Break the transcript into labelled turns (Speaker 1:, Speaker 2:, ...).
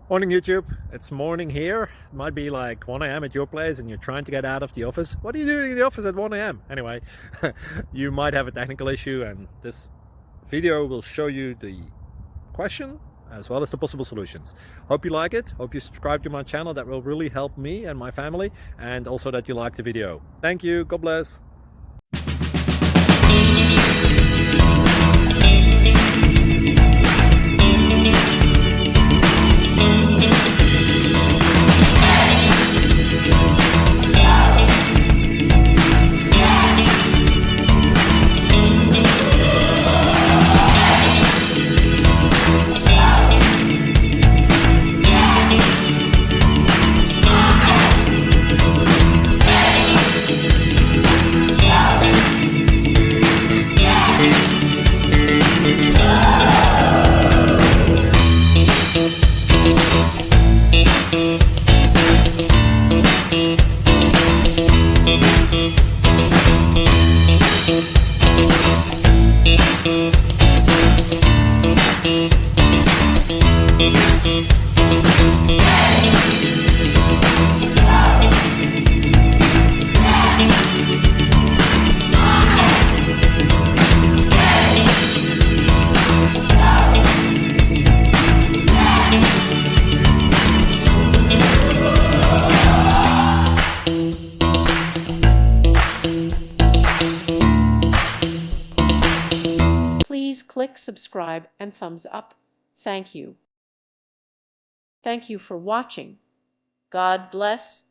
Speaker 1: Morning YouTube, it's morning here. It might be like 1 a.m. at your place and you're trying to get out of the office. What are you doing in the office at 1 a.m.? Anyway, you might have a technical issue and this video will show you the question as well as the possible solutions. Hope you like it, hope you subscribe to my channel. That will really help me and my family, and also that you like the video. Thank you, God bless.
Speaker 2: Please click subscribe and thumbs up. Thank you. Thank you for watching. God bless.